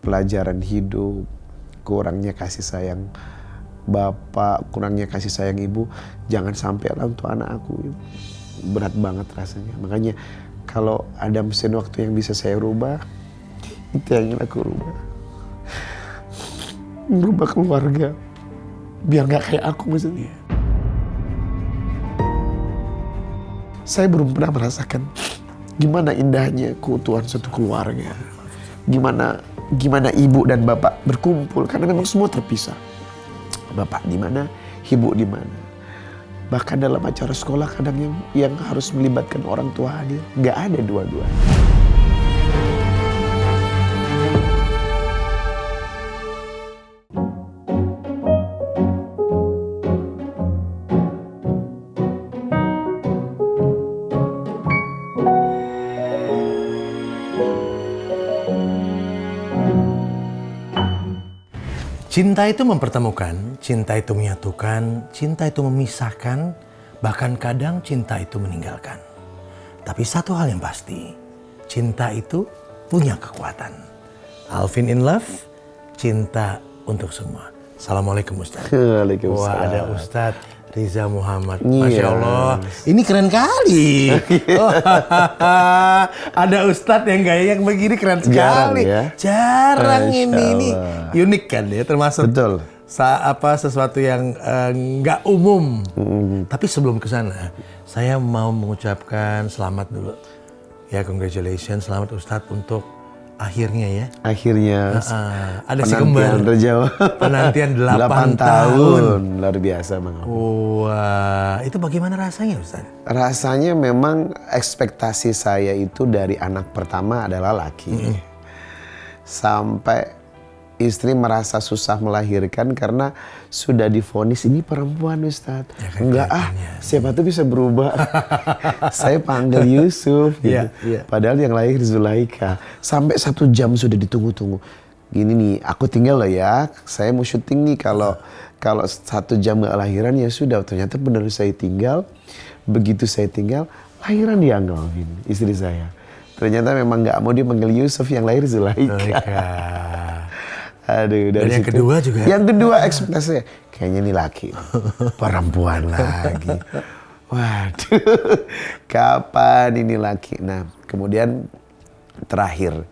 pelajaran hidup, kurangnya kasih sayang bapak, kurangnya kasih sayang ibu, jangan sampai lah untuk anak aku. Berat banget rasanya. Makanya kalau ada mesin waktu yang bisa saya rubah, itu yang ingin aku rubah. Merubah keluarga, biar gak kayak aku maksudnya. Saya belum pernah merasakan gimana indahnya keutuhan satu keluarga. Gimana ibu dan bapak berkumpul, karena memang semua terpisah. Bapak di mana, ibu di mana. Bahkan dalam acara sekolah kadang yang harus melibatkan orang tua hadir, nggak ada dua-dua. Cinta itu mempertemukan, cinta itu menyatukan, cinta itu memisahkan, bahkan kadang cinta itu meninggalkan. Tapi satu hal yang pasti, cinta itu punya kekuatan. Alvin in Love, cinta untuk semua. Assalamualaikum Ustadz. Waalaikumsalam. Wah, ada Ustadz Riza Muhammad. Iya. Masya Allah, ini keren kali. Oh, ada Ustadz yang gayanya begini keren sekali. Jarang ini unik kan ya, termasuk betul. Sesuatu yang nggak umum. Tapi sebelum ke sana, saya mau mengucapkan selamat dulu. Ya, congratulations, selamat Ustadz untuk akhirnya ya. Akhirnya ada si kembar terjawab. Penantian 8 tahun. Luar biasa Bang. Wah, itu bagaimana rasanya Ustaz? Rasanya memang ekspektasi saya itu dari anak pertama adalah laki. Sampai istri merasa susah melahirkan karena sudah divonis ini perempuan Ustaz. Ya kan, enggak siapa tuh bisa berubah. Saya panggil Yusuf gitu. Padahal yang lahir Zulaika. Sampai 1 jam sudah ditunggu-tunggu. Gini nih, aku tinggal loh ya. Saya mau syuting nih, kalau 1 jam gak lahiran ya sudah. Ternyata benar saya tinggal. Begitu saya tinggal, lahiran dia Alvin, istri saya. Ternyata memang gak mau dipanggil Yusuf, yang lahir Zulaika. Aduh, dari yang situ, kedua juga. Yang kedua ekspektasinya, kayaknya ini laki, perempuan lagi. Waduh, kapan ini laki? Nah, kemudian terakhir.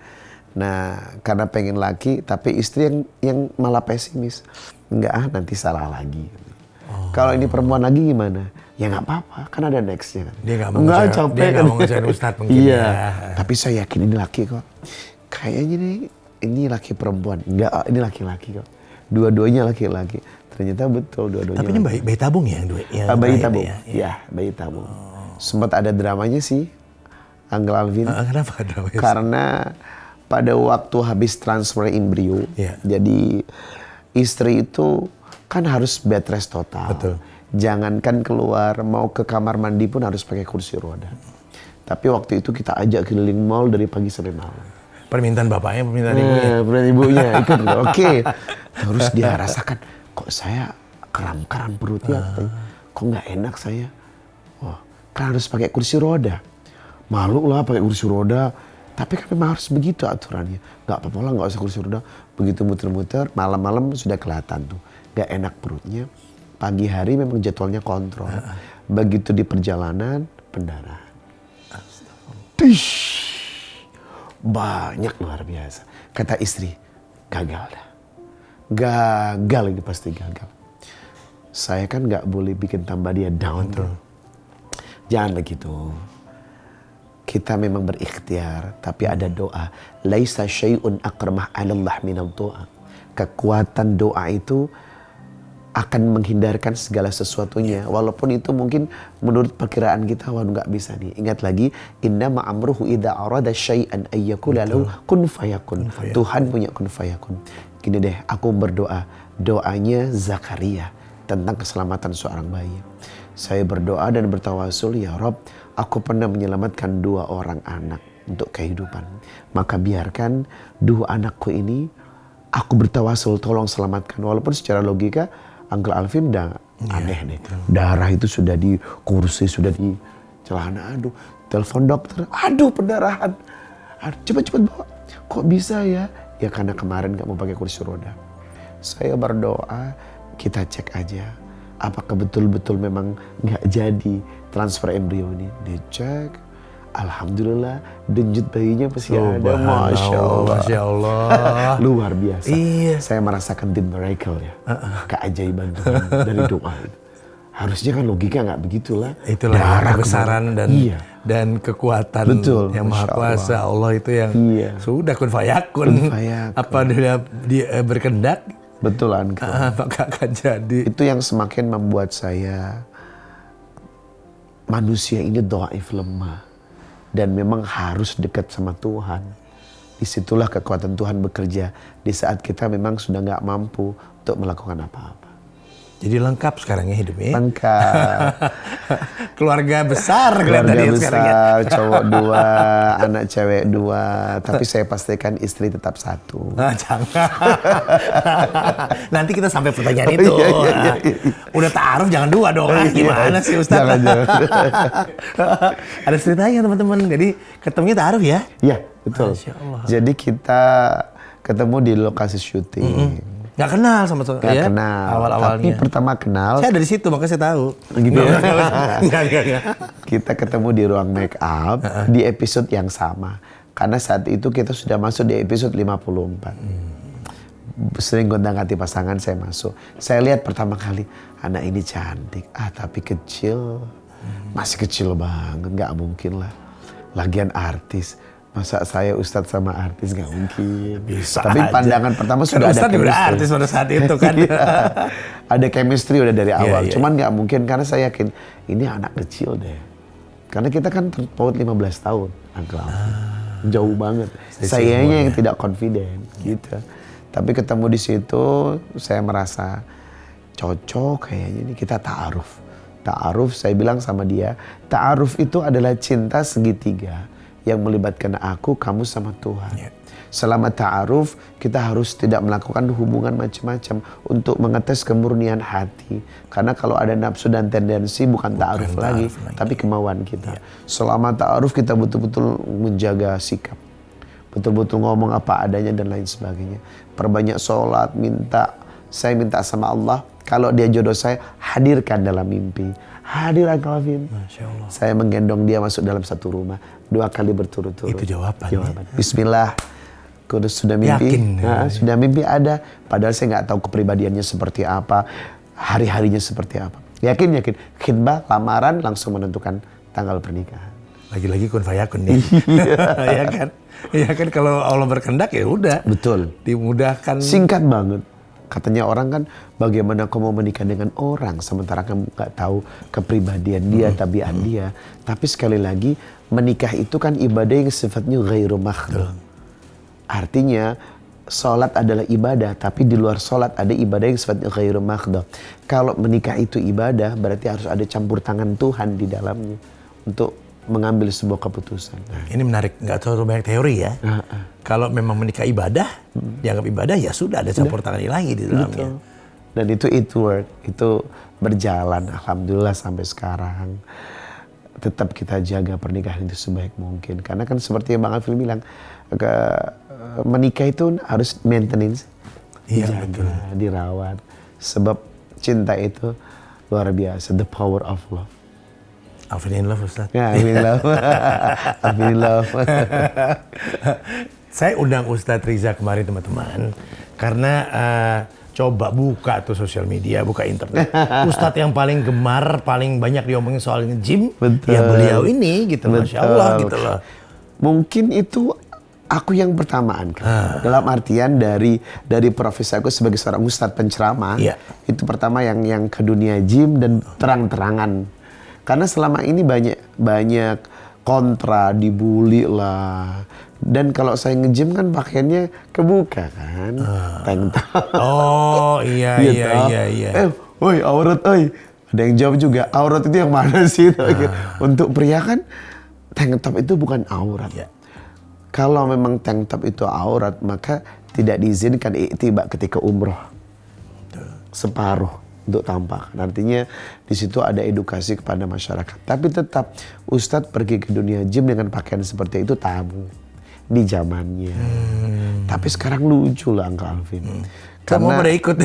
Nah, karena pengen laki, tapi istri yang malah pesimis. Enggak, nanti salah lagi. Kalau ini perempuan lagi gimana? Ya nggak apa-apa, kan ada nextnya. Dia nggak mau ngecewain Ustadz mungkin. Iya, tapi saya yakin ini laki kok. Kayaknya nih, ini laki perempuan. Enggak, ini laki-laki kok. Dua-duanya laki-laki. Ternyata betul dua-duanya. Tapi ini bayi tabung ya? Bayi tabung. Ya, bayi tabung. Sempat ada dramanya sih, Uncle Alvin. Kenapa dramanya? Karena pada waktu habis transfer embrio, jadi istri itu kan harus bed rest total. Betul. Jangankan keluar, mau ke kamar mandi pun harus pakai kursi roda. Tapi waktu itu kita ajak keliling mall dari pagi sampai malam. Permintaan bapaknya, permintaan ibunya. Permintaan ibunya ikut. Oke. Terus dia rasakan, kok saya kram-kram perutnya. Kok nggak enak saya. Wah, kan harus pakai kursi roda. Malu lah pakai kursi roda. Tapi kan memang harus begitu aturannya. Nggak apa-apa lah, nggak usah kursi roda. Begitu muter-muter, malam-malam sudah kelihatan tuh. Nggak enak perutnya. Pagi hari memang jadwalnya kontrol. Begitu di perjalanan, pendarahan. Astagfirullah. Banyak, luar biasa. Kata istri, gagal dah. Gagal ini pasti gagal. Saya kan nggak boleh bikin tambah dia down tuh. Jangan begitu. Kita memang berikhtiar, tapi ada doa. Laisa syai'un akramah 'ala Allah minad doa. Kekuatan doa itu akan menghindarkan segala sesuatunya. Walaupun itu mungkin menurut perkiraan kita, wah nggak bisa nih. Ingat lagi, innama amruhu idza arada syai'an ayyakula lahu kun fayakun. Tuhan punya kun fayakun. Gini deh, aku berdoa. Doanya Zakaria tentang keselamatan seorang bayi. Saya berdoa dan bertawasul, ya Rob, aku pernah menyelamatkan 2 orang anak untuk kehidupan. Maka biarkan 2 anakku ini, aku bertawasul, tolong selamatkan. Walaupun secara logika, Uncle Alvin udah aneh nih. Darah itu sudah di kursi, sudah di celana. Aduh, telepon dokter. Aduh, pendarahan. Cepet-cepet bawa. Kok bisa ya? Ya karena kemarin nggak mau pakai kursi roda. Saya berdoa, kita cek aja. Apakah betul-betul memang nggak jadi transfer embrio ini? Dicek, alhamdulillah denyut bayinya masih ada. Masya Allah. Masya Allah. Luar biasa. Iya. Saya merasakan the miracle ya. Keajaiban Tuhan dari doa itu. Harusnya kan logika nggak begitulah. Itulah Darah kebesaran kemana? dan kekuatan Betul, yang Maha Masya Kuasa Allah itu yang sudah kun fayakun. Kun fayakun. Apa dia berkehendak, Betul Uncle. maka akan jadi. Itu yang semakin membuat saya, manusia ini dhaif, lemah. Dan memang harus dekat sama Tuhan. Disitulah kekuatan Tuhan bekerja. Di saat kita memang sudah nggak mampu untuk melakukan apa-apa. Jadi lengkap sekarang ya hidupnya. Lengkap. Keluarga besar Keluarga kelihatannya sekarang ya. besar, cowok 2, anak cewek 2. Tapi saya pastikan istri tetap 1. Jangan. Nanti kita sampai pertanyaan itu. Iya. Udah ta'aruf jangan 2 dong. Gimana sih Ustaz? Jangan. Ada ceritanya teman-teman. Jadi ketemunya ta'aruf ya? Iya, betul. Masya Allah. Jadi kita ketemu di lokasi syuting. Nggak kenal sama Nggak ya? kenal. Awal-awalnya. Tapi pertama kenal. Saya dari situ makanya saya tahu. Gitu ya? Nggak. Kita ketemu di ruang make up di episode yang sama. Karena saat itu kita sudah masuk di episode 54. Sering gonta-ganti pasangan saya masuk. Saya lihat pertama kali, anak ini cantik. Tapi kecil. Masih kecil banget, nggak mungkin lah. Lagian artis. Masa saya Ustadz sama artis, nggak mungkin. Bisa Tapi aja. pandangan pertama Kan sudah ada Ustadz udah chemistry. artis pada saat itu kan. Ada chemistry udah dari awal. Iya. Cuman nggak mungkin karena saya yakin ini anak kecil deh. Karena kita kan terpaut 15 tahun, Uncle Alvin. Jauh banget. Sayanya yang tidak confident gitu. Tapi ketemu di situ saya merasa cocok kayaknya ini, kita ta'aruf. Ta'aruf, saya bilang sama dia, ta'aruf itu adalah cinta segitiga yang melibatkan aku, kamu sama Tuhan. Selama ta'aruf, kita harus tidak melakukan hubungan macam-macam untuk mengetes kemurnian hati. Karena kalau ada nafsu dan tendensi bukan ta'aruf lagi, tapi kemauan kita. Selama ta'aruf kita betul-betul menjaga sikap. Betul-betul ngomong apa adanya dan lain sebagainya. Perbanyak sholat, saya minta sama Allah, kalau dia jodoh saya, hadirkan dalam mimpi. Hadir Uncle Alvin. Masya Allah. Saya menggendong dia masuk dalam satu rumah 2 kali berturut-turut. Itu jawaban. Bismillah. Kalau sudah mimpi, Yakin, sudah mimpi ada. Padahal saya nggak tahu kepribadiannya seperti apa, hari-harinya seperti apa. Yakin. Khidbah, lamaran, langsung menentukan tanggal pernikahan. Lagi-lagi kun fayakun ya. Ya kan? Ya kan kalau Allah berkehendak ya udah. Betul. Dimudahkan. Singkat banget. Katanya orang kan, bagaimana kamu mau menikah dengan orang sementara kamu nggak tahu kepribadian dia, tabiat dia. Tapi sekali lagi, menikah itu kan ibadah yang sifatnya ghairu makhdud. Artinya, sholat adalah ibadah, tapi di luar sholat ada ibadah yang sifatnya ghairu makhdud. Kalau menikah itu ibadah, berarti harus ada campur tangan Tuhan di dalamnya untuk mengambil sebuah keputusan. Ini menarik, nggak terlalu banyak teori ya. Kalau memang menikah ibadah, dianggap ibadah ya sudah ada campur tangan ilahi di dalamnya. Betul. Dan itu work, itu berjalan alhamdulillah sampai sekarang. Tetap kita jaga pernikahan itu sebaik mungkin. Karena kan seperti yang Bang Alvin bilang, menikah itu harus maintenance. Iya, betul. Dirawat. Sebab cinta itu luar biasa, the power of love. Alvin in love Ustaz. Ya, I'm in love. I'm in love. Saya undang Ustadz Riza kemarin teman-teman. Karena coba buka tuh sosial media, buka internet. Ustadz yang paling gemar, paling banyak diomongin soal gym. Betul. Ya beliau ini gitu, Masya Allah gitu loh. Mungkin itu aku yang bertamaan kan. Dalam artian dari profesi aku sebagai seorang ustadz penceramah. Iya. Itu pertama yang ke dunia gym dan terang-terangan. Karena selama ini banyak kontra, dibully lah. Dan kalau saya nge-gym kan pakaiannya kebuka kan. Tank top. Oh iya. Woi aurat, oi. Ada yang jawab juga, aurat itu yang mana sih? Untuk pria kan tank top itu bukan aurat. Iya. Kalau memang tank top itu aurat, maka tidak diizinkan i'tibak ketika umroh. Separuh untuk tampakkan. Artinya di situ ada edukasi kepada masyarakat. Tapi tetap Ustadz pergi ke dunia gym dengan pakaian seperti itu tabu di zamannya. Tapi sekarang lucu lah Uncle Alvin. Semua pada ikut.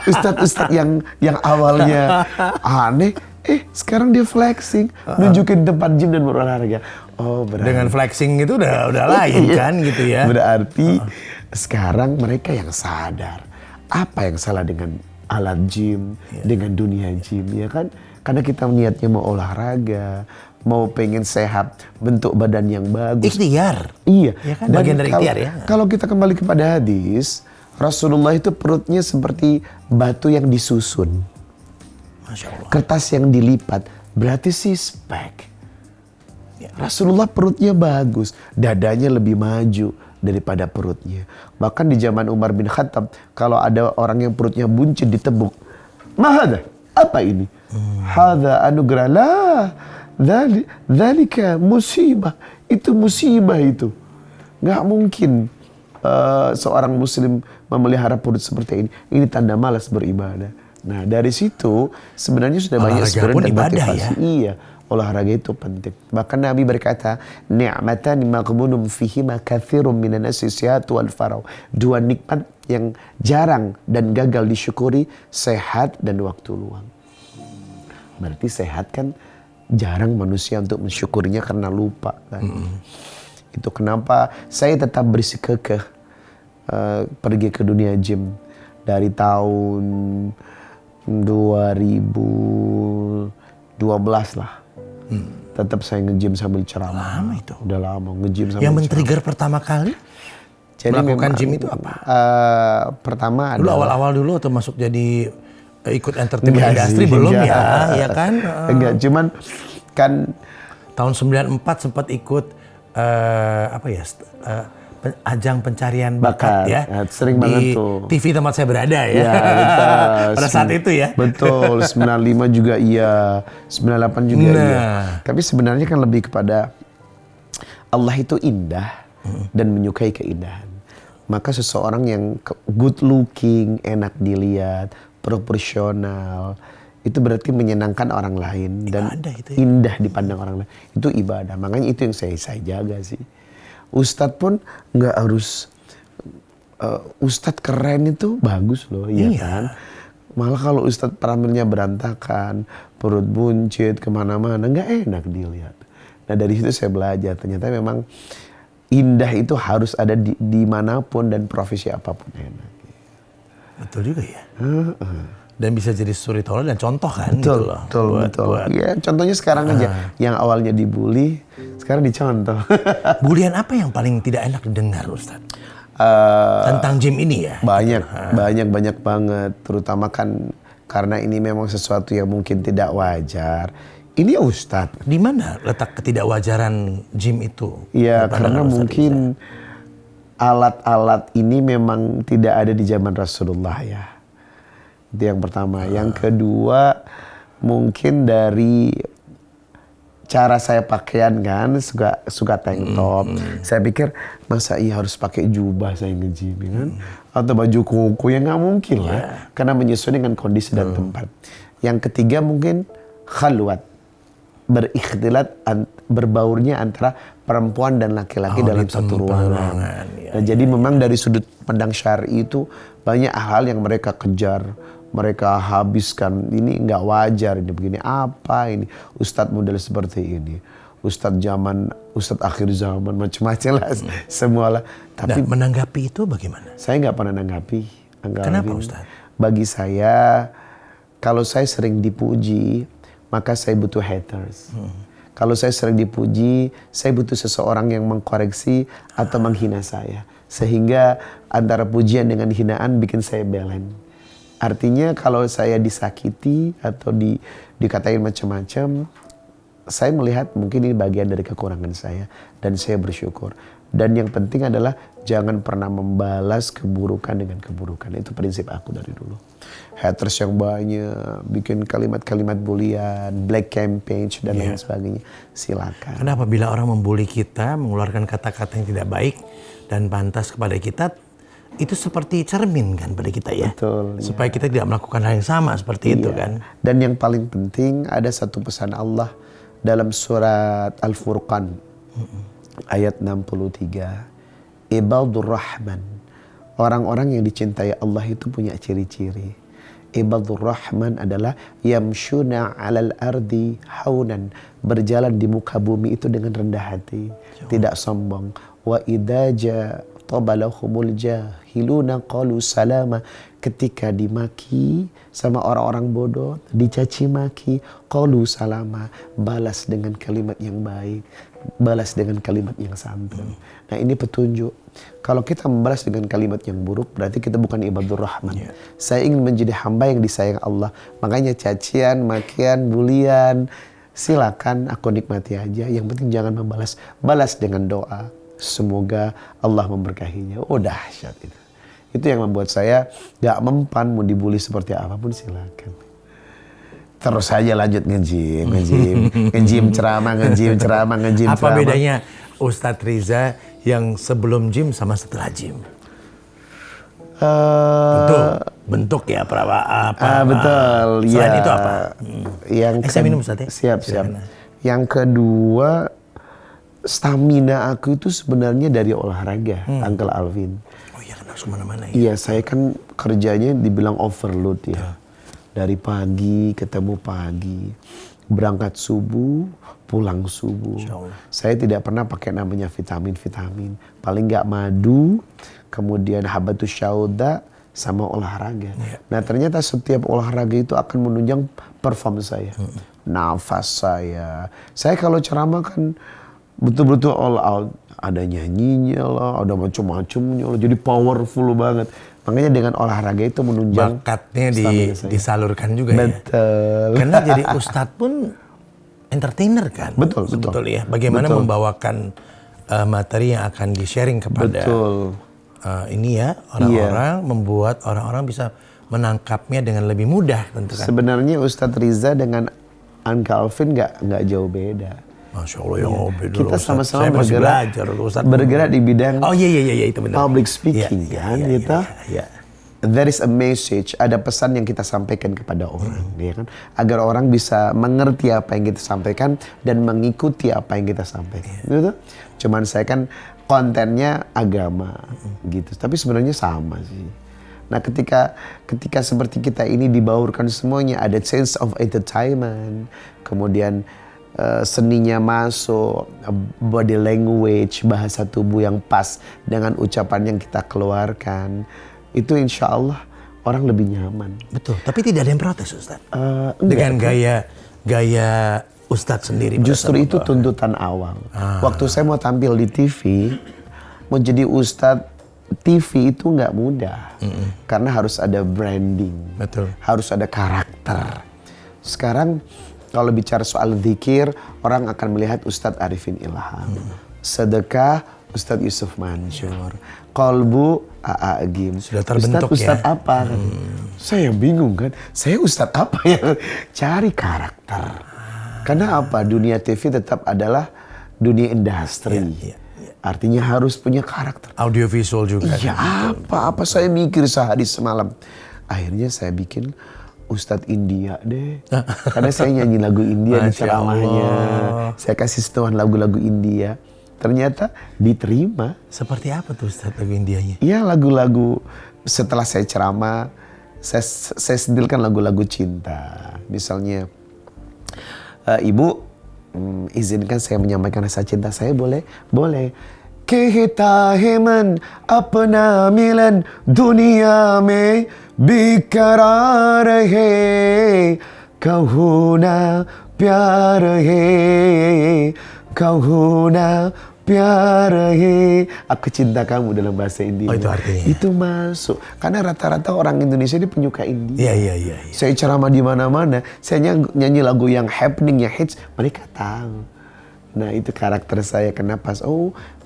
Ustadz-ustadz yang awalnya aneh, sekarang dia flexing, nunjukin tempat gym dan berolahraga. Oh, berarti Dengan flexing itu udah lain kan gitu ya. Berarti sekarang mereka yang sadar apa yang salah dengan alat gym, dengan dunia gym, ya kan? Karena kita niatnya mau olahraga, mau pengen sehat, bentuk badan yang bagus. Ikhtiar. Iya. Ya kan, bagian dari ikhtiar ya. Kalau kita kembali kepada hadis, Rasulullah itu perutnya seperti batu yang disusun. Masya Allah. Kertas yang dilipat, berarti six-pack. Rasulullah perutnya bagus, dadanya lebih maju daripada perutnya. Bahkan di zaman Umar bin Khattab, kalau ada orang yang perutnya buncit ditebuk, mahada, apa ini? Hadza anugerah lah, dzalika musibah, itu musibah itu. Nggak mungkin seorang muslim memelihara perut seperti ini. Ini tanda malas beribadah. Nah dari situ sebenarnya sudah banyak spirit dan motivasi. Ya? Iya. Olahraga itu penting. Bahkan Nabi berkata, ni'matan maghbunum fihima katsirun minan nasi sihhatu wal faragh. Dua nikmat yang jarang dan gagal disyukuri, sehat dan waktu luang. Berarti sehat kan jarang manusia untuk mensyukurinya karena lupa kan. Itu kenapa saya tetap bersikukuh pergi ke dunia gym dari tahun 2012 lah. Tetap saya nge-gym sambil ceramah. Lama itu. Udah lama nge-gym sambil Yang men-trigger pertama kali melakukan gym itu apa? Pertama dulu awal-awal dulu atau masuk jadi ikut entertainment industri belum ya kan? Enggak, cuman kan tahun 94 sempat ikut ajang pencarian bakat ya. Sering banget tuh. TV tempat saya berada ya. Ya betul. Pada saat itu ya. Betul, 95 juga iya, 98 juga iya. Tapi sebenarnya kan lebih kepada Allah itu indah dan menyukai keindahan. Maka seseorang yang good looking, enak dilihat, proporsional, itu berarti menyenangkan orang lain dan itu ya. Indah dipandang orang lain. Itu ibadah. Makanya itu yang saya jaga sih. Ustadz pun nggak harus Ustadz keren itu bagus loh, iya kan? Malah kalau Ustadz peramelnya berantakan, perut buncit kemana-mana, nggak enak dilihat. Nah dari situ saya belajar, ternyata memang indah itu harus ada di manapun dan profesi apapun enak. Betul juga ya. Dan bisa jadi storyteller dan contoh kan. Betul, gitu loh. betul. Ya, contohnya sekarang aja, yang awalnya dibully, sekarang dicontoh. Bulian apa yang paling tidak enak didengar, Ustaz? Tentang gym ini ya? Banyak banget. Terutama kan karena ini memang sesuatu yang mungkin tidak wajar. Ini Ustadz. Di mana letak ketidakwajaran gym itu? Ya, karena mungkin alat-alat ini memang tidak ada di zaman Rasulullah ya. Itu yang pertama. Yang kedua, mungkin dari cara saya pakaian kan, suka tank top. Saya pikir masa iya harus pakai jubah saya nge-gym kan? Atau baju koko, ya nggak mungkin lah. Karena menyesuaikan dengan kondisi dan tempat. Yang ketiga mungkin khalwat. Berikhtilat, berbaurnya antara perempuan dan laki-laki dalam satu ruangan. Nah, jadi memang dari sudut pandang syar'i itu banyak hal yang mereka kejar. Mereka habiskan, ini nggak wajar, ini begini, apa ini, ustadz model seperti ini, ustadz akhir zaman, macam-macam lah, semua lah. Tapi menanggapi itu bagaimana? Saya nggak pernah nanggapi. Kenapa Ustadz? Bagi saya, kalau saya sering dipuji, maka saya butuh haters. Kalau saya sering dipuji, saya butuh seseorang yang mengkoreksi atau menghina saya. Sehingga antara pujian dengan hinaan bikin saya balance. Artinya kalau saya disakiti atau dikatain macam-macam, saya melihat mungkin ini bagian dari kekurangan saya dan saya bersyukur. Dan yang penting adalah jangan pernah membalas keburukan dengan keburukan. Itu prinsip aku dari dulu. Haters yang banyak, bikin kalimat-kalimat bulian, black campaign dan lain sebagainya, silakan. Kenapa bila orang membuli kita, mengeluarkan kata-kata yang tidak baik dan pantas kepada kita, itu seperti cermin kan pada kita ya. Betul. Supaya kita tidak melakukan hal yang sama seperti itu kan. Dan yang paling penting ada satu pesan Allah dalam surat Al-Furqan ayat 63. Ibadur Rahman. Orang-orang yang dicintai Allah itu punya ciri-ciri. Ibadur Rahman adalah yamshuna 'alal ardi haunan, berjalan di muka bumi itu dengan rendah hati, tidak sombong. Wa idza tabalahumul jahiluna qalu salama, ketika dimaki sama orang-orang bodoh, dicaci maki, qalu salama, balas dengan kalimat yang baik, balas dengan kalimat yang santun. Nah, ini petunjuk. Kalau kita membalas dengan kalimat yang buruk, berarti kita bukan ibadur Rahman. Saya ingin menjadi hamba yang disayang Allah. Makanya cacian, makian, bulian, silakan aku nikmati aja. Yang penting jangan membalas. Balas dengan doa. Semoga Allah memberkahinya. Oh, dahsyat itu. Itu yang membuat saya gak mempan mau dibully seperti apapun, silakan. Terus saja lanjut ngejim ceramah. Apa bedanya Ustadz Riza yang sebelum gym sama setelah gym? Bentuk ya, betul. Selain ya, itu apa? Saya minum Ustadz ya? Siap. Yang kedua, stamina aku itu sebenarnya dari olahraga, Uncle Alvin. Oh iya, kan harus kemana-mana ya? Iya, saya kan kerjanya dibilang overload ya. Dari pagi ketemu pagi, berangkat subuh, pulang subuh. Saya tidak pernah pakai namanya vitamin. Paling nggak madu, kemudian habatus syauda, sama olahraga. Nah, ternyata setiap olahraga itu akan menunjang perform saya, nafas saya. Saya kalau ceramah kan betul-betul all out. Ada nyanyinya lah, ada macam-macamnya lah, jadi powerful banget. Makanya dengan olahraga itu menunjang bakatnya disalurkan juga. Betul. Ya. Karena jadi ustadz pun entertainer kan. Betul. Ya. Bagaimana membawakan materi yang akan di-sharing kepada orang-orang, membuat orang-orang bisa menangkapnya dengan lebih mudah tentu kan. Sebenarnya Ustadz Riza dengan Uncle Alvin nggak jauh beda. Masya Allah, ya beda. Kita sama-sama bergerak di bidang itu benar. Public speaking gitu. There is a message, ada pesan yang kita sampaikan kepada orang, ya kan? Agar orang bisa mengerti apa yang kita sampaikan dan mengikuti apa yang kita sampaikan. Gitu. Cuman saya kan kontennya agama gitu, tapi sebenarnya sama sih. Nah, ketika seperti kita ini dibaurkan semuanya, ada sense of entertainment, kemudian seninya masuk, body language, bahasa tubuh yang pas dengan ucapan yang kita keluarkan, itu insya Allah orang lebih nyaman. Betul, tapi tidak ada yang protes Ustadz? Dengan gaya Ustadz sendiri? Justru itu tuntutan awal. Waktu saya mau tampil di TV, mau jadi Ustadz TV itu nggak mudah. Karena harus ada branding. Betul. Harus ada karakter. Sekarang kalau bicara soal zikir, orang akan melihat Ustadz Arifin Ilham. Sedekah, Ustadz Yusuf Mansur. Kolbu, A.A. Agim. Sudah terbentuk Ustadz apa? Saya bingung kan. Saya Ustadz apa yang cari karakter. Karena apa? Dunia TV tetap adalah dunia industri. Artinya harus punya karakter. Audiovisual juga. Iya, apa saya mikir sehari semalam. Akhirnya saya bikin Ustadz India deh. Karena saya nyanyi lagu India di ceramahnya. Saya kasih setuan lagu-lagu India. Ternyata diterima. Seperti apa tuh Ustadz lagu Indianya? Iya, lagu-lagu setelah saya ceramah, saya sentilkan lagu-lagu cinta. Misalnya, Ibu, izinkan saya menyampaikan rasa cinta saya, boleh? Boleh. Kita heman apna milan dunia mein बिकरार है कहूँ ना प्यार है कहूँ ना प्यार है. Aku cinta kamu dalam bahasa India. Oh, itu artinya. Itu masuk. Karena rata-rata orang Indonesia ini penyuka India. Iya. Saya ceramah di mana-mana, saya nyanyi lagu yang happening, yang hits, mereka tahu. Nah, itu karakter saya. Kenapa?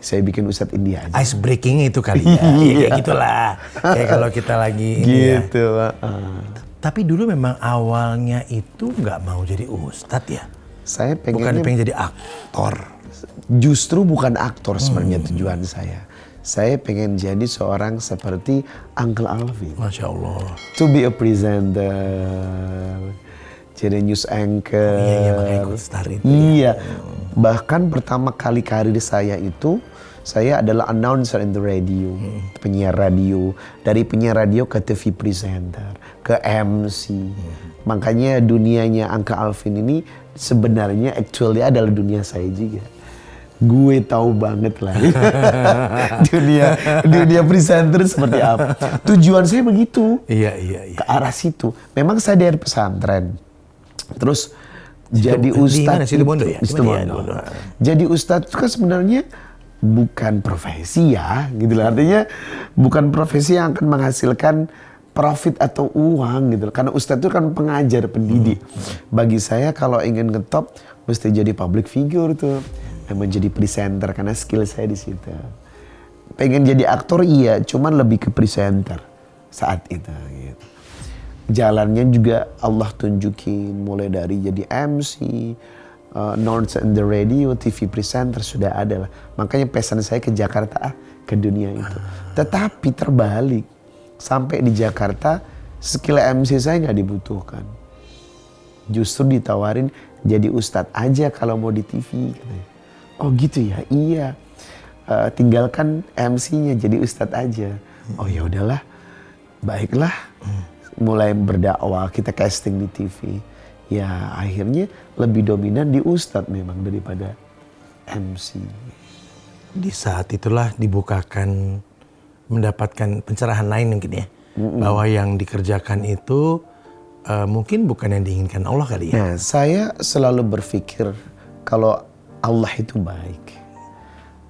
Saya bikin Ustadz India aja. Ice breaking itu kali ya. Kayak gitulah. Kayak kalau kita lagi gitu. Tapi dulu memang awalnya itu nggak mau jadi Ustadz ya? Saya bukan pengen jadi aktor. Justru bukan aktor sebenarnya tujuan saya. Saya pengen jadi seorang seperti Uncle Alvin. Masya Allah. To be a presenter. Jadi news anchor. Iya, makanya ikut star itu. Iya. Bahkan pertama kali karir saya itu, Saya adalah announcer in the radio, penyiar radio. Dari penyiar radio ke TV presenter, ke MC. Makanya dunianya Uncle Alvin ini sebenarnya actually adalah dunia saya juga. Gue tahu banget lah dunia presenter seperti apa. Tujuan saya begitu. Iya. Ke arah situ. Memang saya dari pesantren. Terus jadi ustadz. Situ Bondo ya? Jadi ustadz itu kan sebenarnya bukan profesi ya, gitu lah. Artinya bukan profesi yang akan menghasilkan profit atau uang gitu. Karena ustadz itu kan pengajar, pendidik. Bagi saya kalau ingin ngetop mesti jadi public figure tuh, menjadi presenter karena skill saya di situ. Pengen jadi aktor iya, cuman lebih ke presenter saat itu. Gitu. Jalannya juga Allah tunjukin mulai dari jadi MC. Announcer in the radio, TV presenter sudah ada lah. Makanya pesan saya ke Jakarta, ke dunia itu. Tetapi terbalik, sampai di Jakarta skill MC saya nggak dibutuhkan. Justru ditawarin jadi ustadz aja kalau mau di TV. Oh gitu ya, iya. Tinggalkan MC-nya jadi ustadz aja. Oh ya udahlah, baiklah. Mulai berdakwah, kita casting di TV. Ya akhirnya lebih dominan di ustadz memang daripada MC. Di saat itulah dibukakan, mendapatkan pencerahan lain mungkin ya. Bahwa yang dikerjakan itu mungkin bukan yang diinginkan Allah kali ya. Nah, saya selalu berpikir kalau Allah itu baik.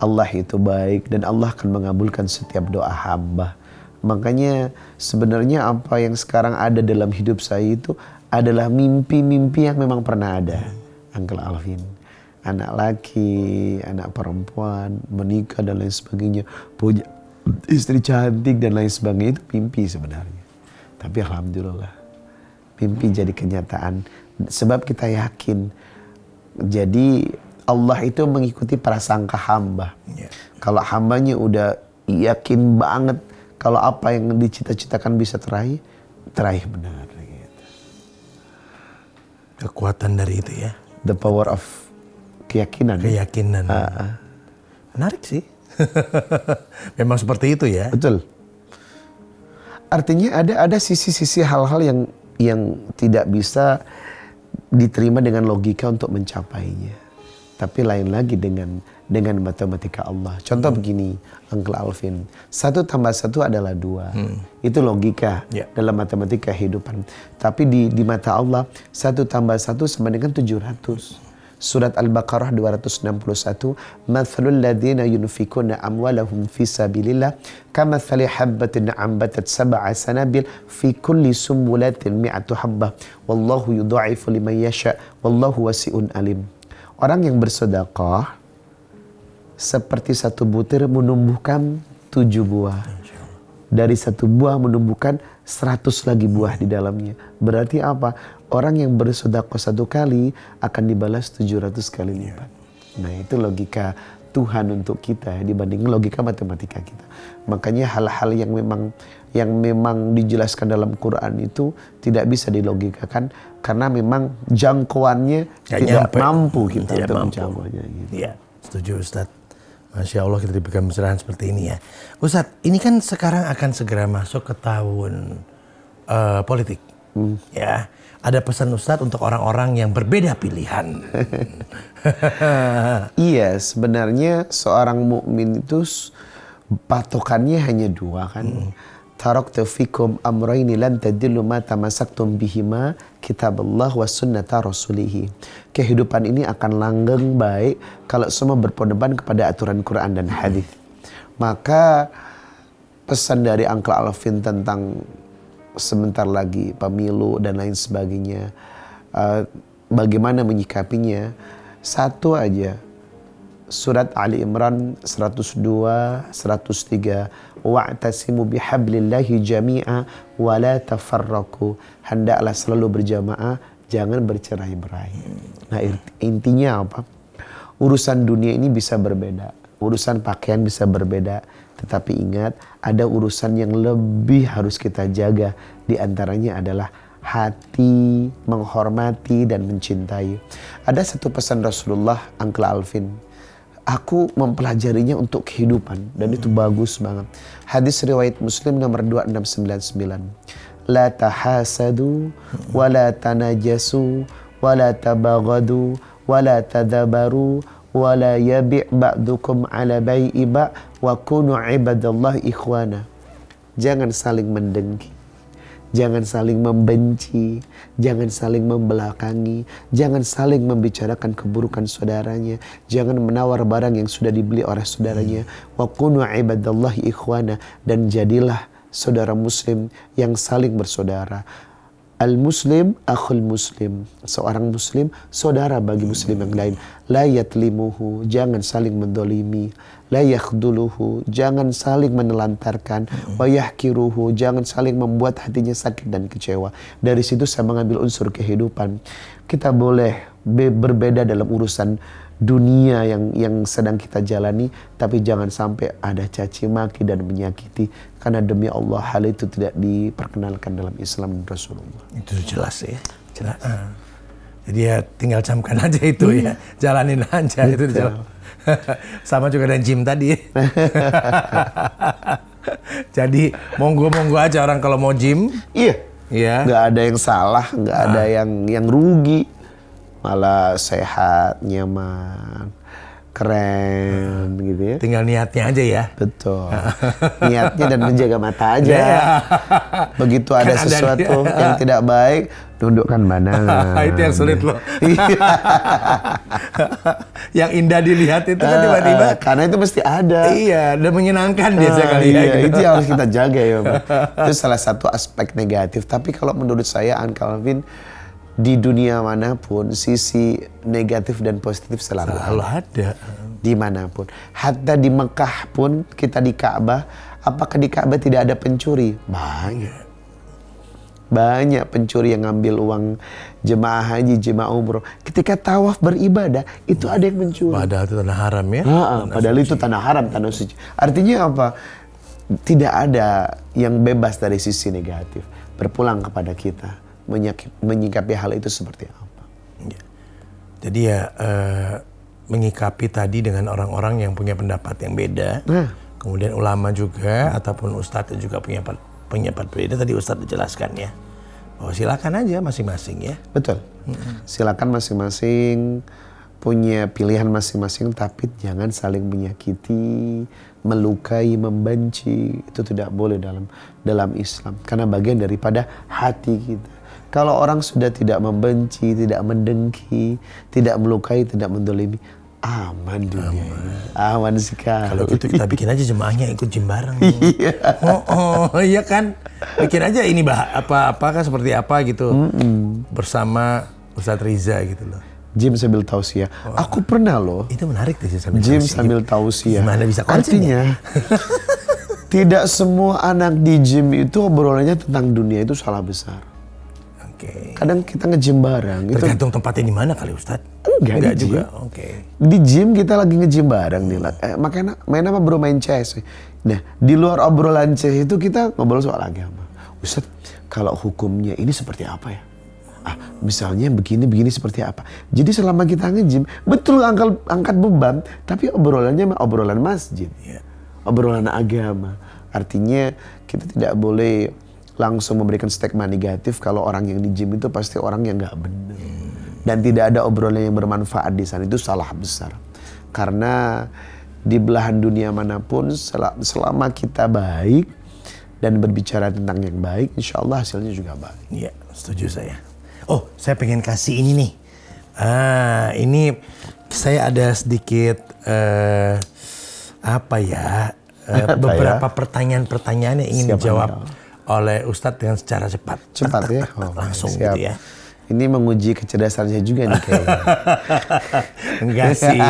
Allah itu baik dan Allah akan mengabulkan setiap doa hamba. Makanya sebenarnya apa yang sekarang ada dalam hidup saya itu adalah mimpi-mimpi yang memang pernah ada. Uncle Alvin. Anak laki, anak perempuan, menikah dan lain sebagainya. Punya istri cantik dan lain sebagainya, itu mimpi sebenarnya. Tapi alhamdulillah, mimpi jadi kenyataan. Sebab kita yakin. Jadi Allah itu mengikuti prasangka hamba. Kalau hambanya udah yakin banget kalau apa yang dicita-citakan bisa teraih benar. Kekuatan dari itu ya. The power of keyakinan. Menarik sih. Memang seperti itu ya. Betul. Artinya ada sisi-sisi hal-hal yang tidak bisa diterima dengan logika untuk mencapainya. Tapi lain lagi dengan matematika Allah. Contoh begini, Uncle Alvin. 1 tambah 1 adalah 2. Itu logika dalam matematika kehidupan. Tapi di mata Allah, 1 tambah 1 sama dengan 700. Surat Al-Baqarah 261. Mathalul ladzina yunfikuna amwalahum fi sabilillah kamathali habbatin ambatat sab'a sanabil fi kulli sumbulatin mi'atu habbah wallahu yudha'ifu liman yasha wallahu wasi'un alim. Orang yang bersedekah seperti 1 butir menumbuhkan 7 buah. Dari 1 buah menumbuhkan 100 lagi buah di dalamnya. Berarti apa? Orang yang bersedekah 1 kali akan dibalas 700 kali lipat. Nah itu logika Tuhan untuk kita dibanding logika matematika kita. Makanya hal-hal yang memang dijelaskan dalam Quran itu tidak bisa dilogikakan karena memang jangkauannya tidak mampu kita untuk menjangkaunya. Gitu. Iya, setuju Ustadz. Masya Allah kita diberikan pencerahan seperti ini ya. Ustadz, ini kan sekarang akan segera masuk ke tahun politik. Ya, ada pesan Ustadz untuk orang-orang yang berbeda pilihan. Iya, sebenarnya seorang mukmin itu patokannya hanya 2 kan. Taraktu fikum amrayni lan tadillu ma tamassaktum bihima kitaballah wa sunnata rasulih. Kehidupan ini akan langgeng baik kalau semua berpedoman kepada aturan Quran dan hadis. Maka pesan dari Uncle Alvin tentang sebentar lagi pemilu dan lain sebagainya, bagaimana menyikapinya, 1 aja. Surat Ali Imran 102, 103. Wa'tasimu bihablillahi jami'a wa la tafarraqu. Hendaklah selalu berjamaah, jangan bercerai-berai. Nah, intinya apa? Urusan dunia ini bisa berbeda. Urusan pakaian bisa berbeda. Tetapi ingat, ada urusan yang lebih harus kita jaga. Di antaranya adalah hati, menghormati dan mencintai. Ada 1 pesan Rasulullah, Uncle Alvin. aku mempelajarinya untuk kehidupan dan itu bagus banget. Hadis riwayat Muslim nomor 2699. La tahasadu wa la tanajasu wa la tabaghadu wa la tadabaru wa la yabi' ba'dukum ala bai'i ba' wa kunu ibadallah ikhwana. Jangan saling mendengki, jangan saling membenci, jangan saling membelakangi, jangan saling membicarakan keburukan saudaranya, jangan menawar barang yang sudah dibeli oleh saudaranya. Wa kunu ibadallahi ikhwana, dan jadilah saudara muslim yang saling bersaudara. Al-muslim akhul muslim, seorang muslim saudara bagi muslim yang lain. La yatlimuhu, jangan saling mendolimi. La yakhduluhu, jangan saling menelantarkan. Wa yahkiruhu, jangan saling membuat hatinya sakit dan kecewa. Dari situ saya mengambil unsur kehidupan. Kita boleh berbeda dalam urusan dunia yang sedang kita jalani, tapi jangan sampai ada caci maki dan menyakiti, karena demi Allah hal itu tidak diperkenalkan dalam Islam dan Rasulullah. Itu jelas ya. Jelas. Jadi ya tinggal camkan aja itu ya, jalanin aja. Betul. Itu jalan. Sama juga dengan gym tadi. Jadi monggo aja orang kalau mau gym. Iya. Nggak ada yang salah, nggak ada yang rugi. Malah sehat, nyaman, keren gitu ya. Tinggal niatnya aja ya. Betul. Niatnya dan menjaga mata aja. Begitu ada kan sesuatu yang tidak baik, tundukkan pandangan. Itu yang sulit loh. Yang indah dilihat itu kan tiba-tiba. Karena itu mesti ada. Iya, dan menyenangkan biasa kali ya. Gitu. Itu yang harus kita jaga ya, Pak. Itu salah satu aspek negatif. Tapi kalau menurut saya, Uncle Alvin, di dunia manapun sisi negatif dan positif selalu ada. Dimanapun. Hatta di Mekah pun, kita di Ka'bah, apakah di Ka'bah tidak ada pencuri? Banyak pencuri yang ngambil uang jemaah haji, jemaah umroh. Ketika tawaf beribadah, itu ada yang mencuri. Padahal itu tanah haram ya. Padahal itu tanah haram, tanah suci. Artinya apa? Tidak ada yang bebas dari sisi negatif. Berpulang kepada kita. Menyikapi hal itu seperti apa. Ya. Jadi ya menyikapi tadi dengan orang-orang yang punya pendapat yang beda. Kemudian ulama juga ataupun ustadz juga punya pendapat berbeda. Tadi ustadz dijelaskan ya. Bahwa silakan aja masing-masing ya. Betul. Silakan masing-masing punya pilihan masing-masing, tapi jangan saling menyakiti, melukai, membenci. Itu tidak boleh dalam Islam. Karena bagian daripada hati kita. Kalau orang sudah tidak membenci, tidak mendengki, tidak melukai, tidak mendolimi, aman dunia. Aman sekali. Kalau gitu kita bikin aja jemaahnya ikut gym bareng. Iya kan? Bikin aja ini apa kan seperti apa gitu. Bersama Ustadz Riza gitu loh. Gym sambil tausiah. Aku pernah loh. Itu menarik tuh sambil gym sambil tausiah. Gimana bisa konsennya? Tidak semua anak di gym itu obrolannya tentang dunia, itu salah besar. Kadang kita nge-gym bareng. Tergantung tempatnya di mana kali Ustadz? Enggak juga. Di gym kita lagi nge-gym bareng nih. Makanya main apa bro, main chess. Nah, di luar obrolan chess itu kita ngobrol soal agama. Ustadz, kalau hukumnya ini seperti apa ya? Misalnya begini seperti apa? Jadi selama kita nge-gym, betul angkat beban, tapi obrolannya obrolan masjid. Obrolan agama. Artinya kita tidak boleh langsung memberikan stigma negatif kalau orang yang di gym itu pasti orang yang nggak benar. Dan tidak ada obrolan yang bermanfaat di sana, itu salah besar. Karena di belahan dunia manapun selama kita baik dan berbicara tentang yang baik, insya Allah hasilnya juga baik. Iya, setuju saya. Oh, saya pengen kasih ini nih. Ini saya ada sedikit beberapa pertanyaan-pertanyaan yang ingin dijawab oleh Ustadz dengan secara cepat. Cepat ya? Langsung siap. gitu ya. Ini menguji kecerdasan saya juga nih kayaknya. Enggak sih.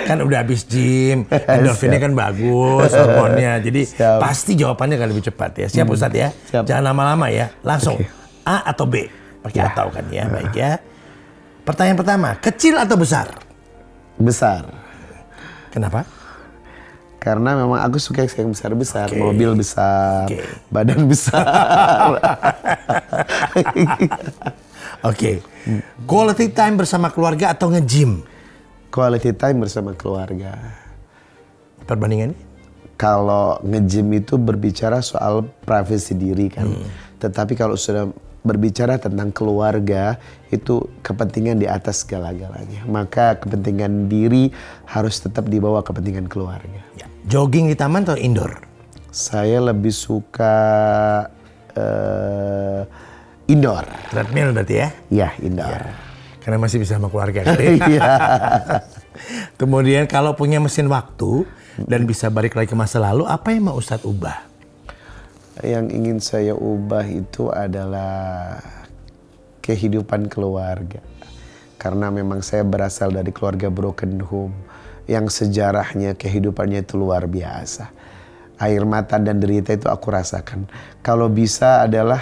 Kan udah habis gym, endorfinnya kan bagus, hormonnya. Jadi pasti jawabannya akan lebih cepat ya. Siap Ustadz ya? Siap. Jangan lama-lama ya. Langsung. A atau B? Pakai atau kan ya. Baik ya. Pertanyaan pertama, kecil atau besar? Besar. Kenapa? Karena memang aku suka yang besar-besar, mobil besar, badan besar. Quality time bersama keluarga atau nge-gym? Quality time bersama keluarga. Perbandingannya? Kalau nge-gym itu berbicara soal privasi diri kan. Tetapi kalau sudah berbicara tentang keluarga, itu kepentingan di atas segala-galanya. Maka kepentingan diri harus tetap di bawah kepentingan keluarga. Ya. Jogging di taman atau indoor? Saya lebih suka indoor. Treadmill berarti ya? Ya, indoor. Karena masih bisa sama keluarga kali. Iya. Kemudian kalau punya mesin waktu dan bisa balik lagi ke masa lalu, apa yang mau Ustadz ubah? Yang ingin saya ubah itu adalah kehidupan keluarga. Karena memang saya berasal dari keluarga broken home yang sejarahnya kehidupannya itu luar biasa. Air mata dan derita itu aku rasakan. Kalau bisa adalah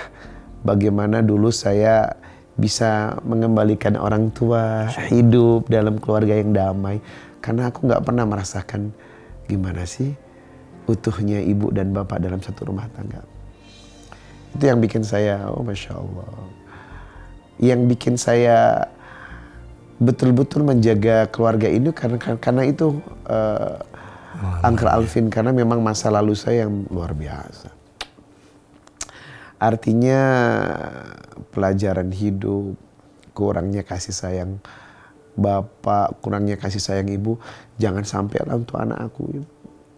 bagaimana dulu saya bisa mengembalikan orang tua, hidup dalam keluarga yang damai. Karena aku nggak pernah merasakan gimana sih utuhnya ibu dan bapak dalam satu rumah tangga. Itu yang bikin saya, oh Masya Allah. Yang bikin saya betul-betul menjaga keluarga ini karena itu Uncle Alvin. Karena memang masa lalu saya yang luar biasa. Artinya pelajaran hidup, kurangnya kasih sayang bapak, kurangnya kasih sayang ibu, jangan sampai lah untuk anak aku.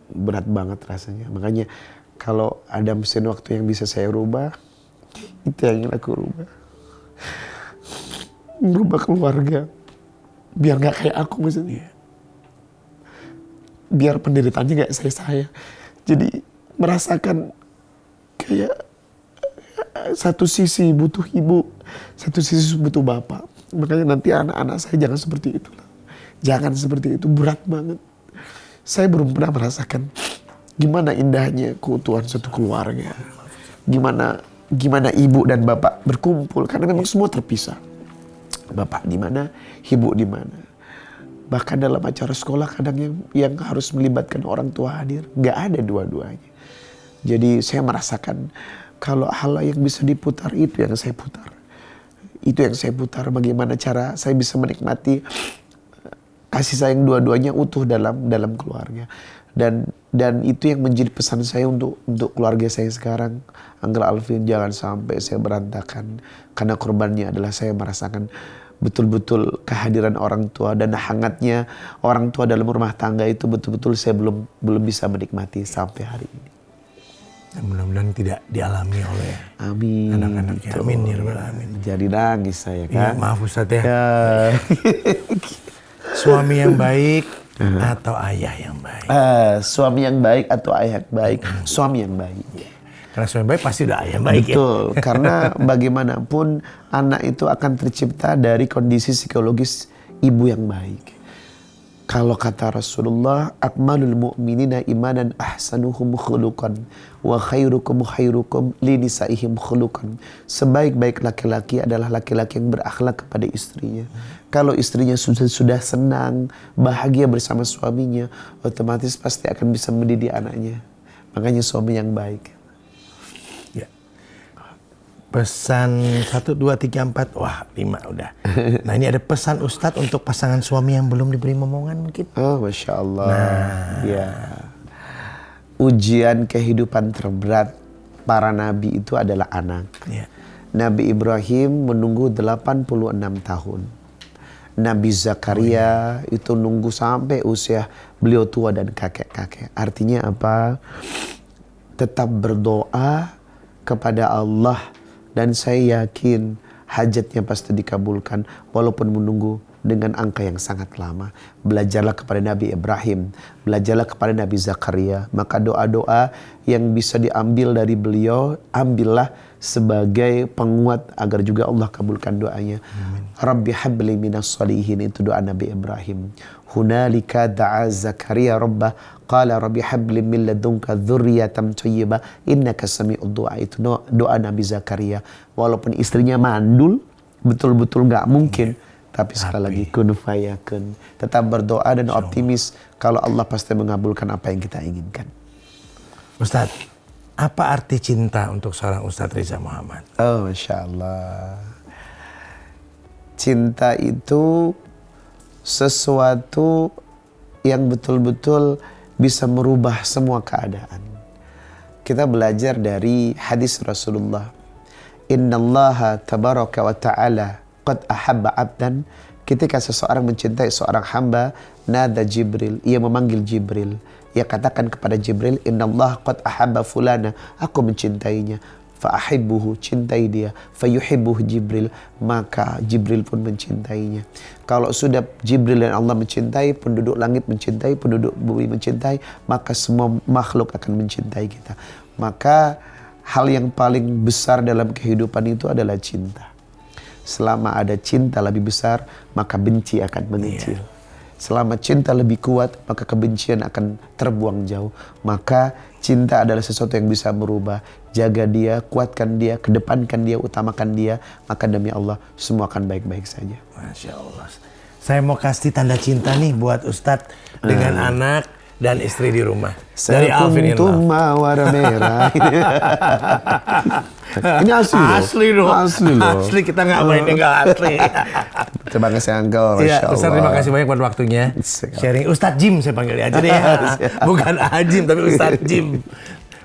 Berat banget rasanya. Makanya kalau ada mesin waktu yang bisa saya rubah, itu yang ingin aku rubah. Merubah keluarga, biar gak kayak aku maksudnya. Biar penderitaannya gak saya. Jadi merasakan kayak satu sisi butuh ibu, satu sisi butuh bapak. Makanya nanti anak-anak saya jangan seperti itu. Jangan seperti itu, berat banget. Saya belum pernah merasakan gimana indahnya keutuhan satu keluarga. Gimana ibu dan bapak berkumpul, karena memang semua terpisah. Bapak di mana, ibu di mana. Bahkan dalam acara sekolah kadang yang harus melibatkan orang tua hadir, nggak ada dua-duanya. Jadi saya merasakan kalau hal yang bisa diputar itu yang saya putar. Itu yang saya putar, bagaimana cara saya bisa menikmati kasih sayang dua-duanya utuh dalam keluarga. Dan itu yang menjadi pesan saya untuk keluarga saya sekarang. Uncle Alvin, jangan sampai saya berantakan. Karena korbannya adalah saya merasakan betul-betul kehadiran orang tua dan hangatnya orang tua dalam rumah tangga itu betul-betul saya belum bisa menikmati sampai hari ini. Dan mudah-mudahan tidak dialami oleh Amin. anak-anaknya. Amin ya Rabbal Alamin. Jadi nangis saya Ya, kan. maaf Ustadz ya. Suami yang baik atau ayah yang baik? Suami yang baik atau ayah yang baik? Suami yang baik. Karena suami baik pasti udah ayah yang baik. Betul, ya? Karena bagaimanapun anak itu akan tercipta dari kondisi psikologis ibu yang baik. Kalau kata Rasulullah, akmalul mu'minina imanan ahsanuhum khuluqan wa khairukum linisaihim khuluqan. Sebaik-baik laki-laki adalah laki-laki yang berakhlak kepada istrinya. Kalau istrinya sudah senang, bahagia bersama suaminya, otomatis pasti akan bisa mendidik anaknya. Makanya suami yang baik. Ya. Pesan 1, 2, 3, 4, wah 5 udah. Nah ini ada pesan Ustadz untuk pasangan suami yang belum diberi momongan mungkin. Oh Masya Allah. Ya. Ujian kehidupan terberat para nabi itu adalah anak. Ya. Nabi Ibrahim menunggu 86 tahun. Nabi Zakaria itu nunggu sampai usia beliau tua dan kakek-kakek. Artinya apa? Tetap berdoa kepada Allah. Dan saya yakin hajatnya pasti dikabulkan walaupun menunggu dengan angka yang sangat lama. Belajarlah kepada Nabi Ibrahim, belajarlah kepada Nabi Zakaria. Maka doa-doa yang bisa diambil dari beliau, ambillah sebagai penguat agar juga Allah kabulkan doanya. Rabbi habli minas solihin, itu doa Nabi Ibrahim. Hunalika da'a Zakaria rabbah qala rabbi habli min ladunka dzurriyyatan thayyibah innaka sami'ud du'a. Itu doa Nabi Zakaria. Walaupun istrinya mandul, betul-betul gak mungkin, tapi sekali lagi kun fayakun. Tetap berdoa dan optimis kalau Allah pasti mengabulkan apa yang kita inginkan. Ustadz, apa arti cinta untuk seorang Ustadz Reza Muhammad? Oh Masya Allah. Cinta itu sesuatu yang betul-betul bisa merubah semua keadaan. Kita belajar dari hadis Rasulullah. Innallaha tabaraka wa ta'ala qad ahabba abdan. Ketika seseorang mencintai seorang hamba, nada Jibril, ia memanggil Jibril. Ia katakan kepada Jibril, innallaha qad ahabba fulana, aku mencintainya. Fa'ahibbuhu, cintai dia. Fayuhibbuhu Jibril, maka Jibril pun mencintainya. Kalau sudah Jibril dan Allah mencintai, penduduk langit mencintai, penduduk bumi mencintai, maka semua makhluk akan mencintai kita. Maka hal yang paling besar dalam kehidupan itu adalah cinta. Selama ada cinta lebih besar, maka benci akan mengecil. Selama cinta lebih kuat, maka kebencian akan terbuang jauh. Maka cinta adalah sesuatu yang bisa merubah. Jaga dia, kuatkan dia, kedepankan dia, utamakan dia. Maka demi Allah, semua akan baik-baik saja. Masya Allah. Saya mau kasih tanda cinta nih buat Ustadz dengan anak dan istri di rumah. Dari Alvin Sekuntum mawar merah. Ini asli loh. Asli loh. Asli loh. Asli, kita nggak boleh tinggal asli. Terima kasih Uncle, Masya Iya, Allah. Ustadz terima kasih banyak buat waktunya. Sharing Ustadz Jim saya panggil aja deh ya. Bukan Ajim tapi Ustadz Jim.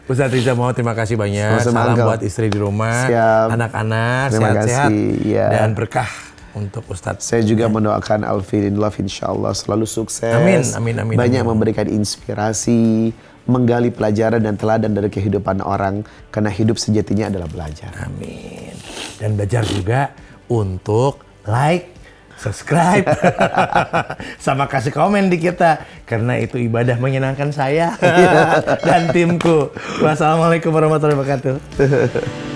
Ustadz Riza Muhammad, terima kasih banyak. Sama-sama, Salam Uncle. buat istri di rumah, Siap. anak-anak, Terima sehat-sehat, kasih, ya. dan berkah untuk Ustadz. Saya juga mendoakan Alvin in Love insyaAllah selalu sukses. Amin, amin, amin, Banyak amin. memberikan inspirasi, menggali pelajaran dan teladan dari kehidupan orang. Karena hidup sejatinya adalah belajar. Amin. Dan belajar juga untuk like, subscribe, sama kasih komen di kita. Karena itu ibadah menyenangkan saya dan timku. Wassalamualaikum warahmatullahi wabarakatuh.